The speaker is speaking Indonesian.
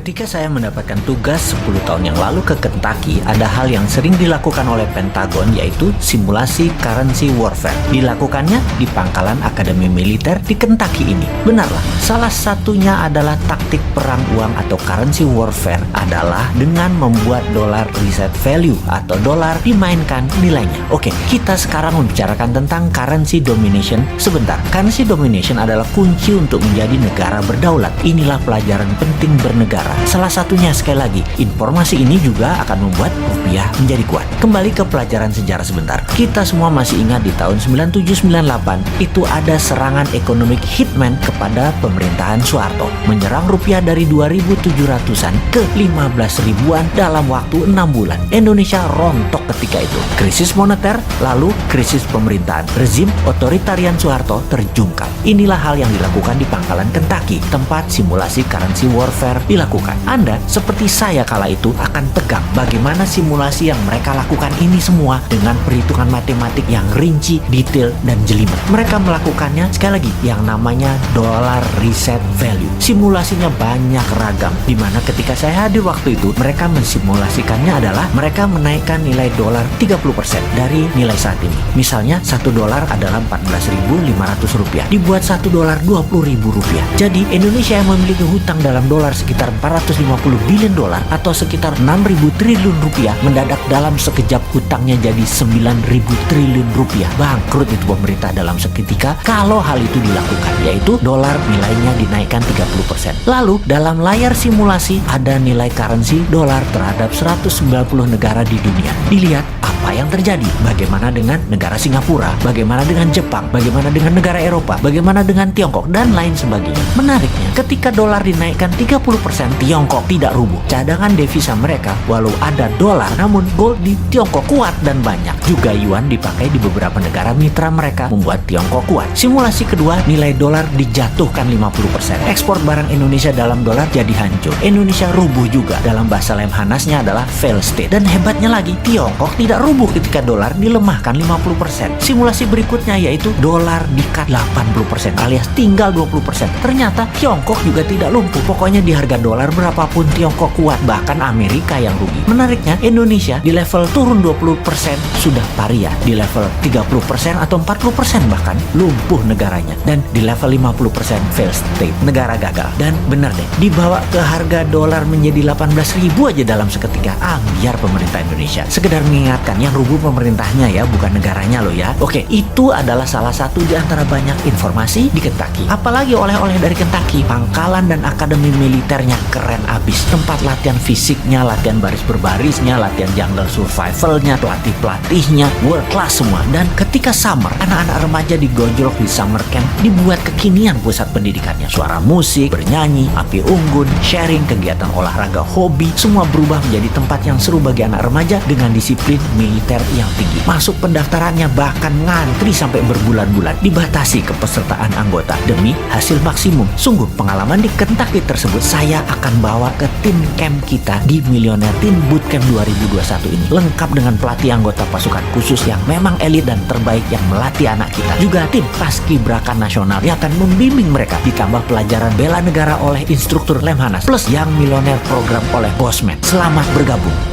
Ketika saya mendapatkan tugas 10 tahun yang lalu ke Kentucky, ada hal yang sering dilakukan oleh Pentagon, yaitu simulasi currency warfare. Dilakukannya di pangkalan Akademi Militer di Kentucky ini. Benarlah, salah satunya adalah taktik perang uang atau currency warfare adalah dengan membuat dolar reset value atau dolar dimainkan nilainya. Oke, kita sekarang membicarakan tentang currency domination sebentar. Currency domination adalah kunci untuk menjadi negara berdaulat. Inilah pelajaran penting bernegara. Salah satunya, sekali lagi, informasi ini juga akan membuat rupiah menjadi kuat. Kembali ke pelajaran sejarah sebentar. Kita semua masih ingat di tahun 97-98 itu ada serangan ekonomik hitman kepada pemerintahan Soeharto, menyerang rupiah dari 2.700-an ke 15 ribuan dalam waktu 6 bulan. Indonesia rontok ketika itu. Krisis moneter, lalu krisis pemerintahan. Rezim otoritarian Soeharto terjungkal. Inilah hal yang dilakukan di pangkalan Kentucky, tempat simulasi currency warfare dilakukan. Anda, seperti saya kala itu, akan tegang bagaimana simulasi yang mereka lakukan ini semua dengan perhitungan matematik yang rinci, detail, dan jelimet. Mereka melakukannya, sekali lagi, yang namanya dollar reset value. Simulasinya banyak ragam, dimana ketika saya hadir waktu itu, mereka mensimulasikannya adalah mereka menaikkan nilai dolar 30% dari nilai saat ini. Misalnya, 1 dolar adalah 14.500 rupiah, dibuat 1 dolar 20.000 rupiah. Jadi, Indonesia yang memiliki hutang dalam dolar sekitar 450 billion dolar atau sekitar 6.000 triliun rupiah, mendadak dalam sekejap hutangnya jadi 9.000 triliun rupiah. Bangkrut itu pemerintah dalam seketika kalau hal itu dilakukan, yaitu dolar nilainya dinaikkan 30%. Lalu dalam layar simulasi ada nilai currency dolar terhadap 190 negara di dunia. Dilihat apa yang terjadi, bagaimana dengan negara Singapura, bagaimana dengan Jepang, bagaimana dengan negara Eropa, bagaimana dengan Tiongkok, dan lain sebagainya. Menariknya, ketika dolar dinaikkan 30%, Tiongkok tidak rubuh. Cadangan devisa mereka, walau ada dolar, namun gold di Tiongkok kuat dan banyak. Juga yuan dipakai di beberapa negara mitra mereka, membuat Tiongkok kuat. Simulasi kedua, nilai dolar dijatuhkan 50%. Ekspor barang Indonesia dalam dolar jadi hancur. Indonesia rubuh juga. Dalam bahasa Lemhanasnya adalah fail state. Dan hebatnya lagi, Tiongkok tidak rubuh ketika dolar dilemahkan 50%. Simulasi berikutnya yaitu dolar di-cut 80% alias tinggal 20%. Ternyata Tiongkok juga tidak lumpuh. Pokoknya di harga dolar berapapun Tiongkok kuat, bahkan Amerika yang rugi. Menariknya, Indonesia di level turun 20% sudah paria, di level 30% atau 40% bahkan lumpuh negaranya, dan di level 50% fail state, negara gagal. Dan benar deh, dibawa ke harga dolar menjadi 18.000 aja dalam seketika. Biar pemerintah Indonesia. Sekedar mengingatkan, yang rubuh pemerintahnya ya, bukan negaranya loh ya. Oke, itu adalah salah satu di antara banyak informasi di Kentucky. Apalagi oleh-oleh dari Kentucky, pangkalan dan akademi militernya keren abis. Tempat latihan fisiknya, latihan baris berbarisnya, latihan jungle survivalnya, pelatih-pelatihnya world class semua. Dan ketika summer, anak-anak remaja digojlok di summer camp, dibuat kekinian pusat pendidikannya. Suara musik, bernyanyi, api unggun, sharing, kegiatan olahraga, hobi, semua berubah menjadi tempat yang seru bagi anak remaja dengan disiplin militer yang tinggi. Masuk pendaftarannya bahkan ngantri sampai berbulan-bulan, dibatasi kepesertaan anggota demi hasil maksimum. Sungguh pengalaman di Kentucky tersebut saya akan bawa ke tim camp kita di Millionaire Teen Bootcamp 2021 ini, lengkap dengan pelatih anggota pasukan khusus yang memang elit dan terbaik yang melatih anak kita. Juga tim paskibraka nasional yang akan membimbing mereka, ditambah pelajaran bela negara oleh instruktur Lemhanas, plus yang Millionaire program oleh Bosman. Selamat bergabung.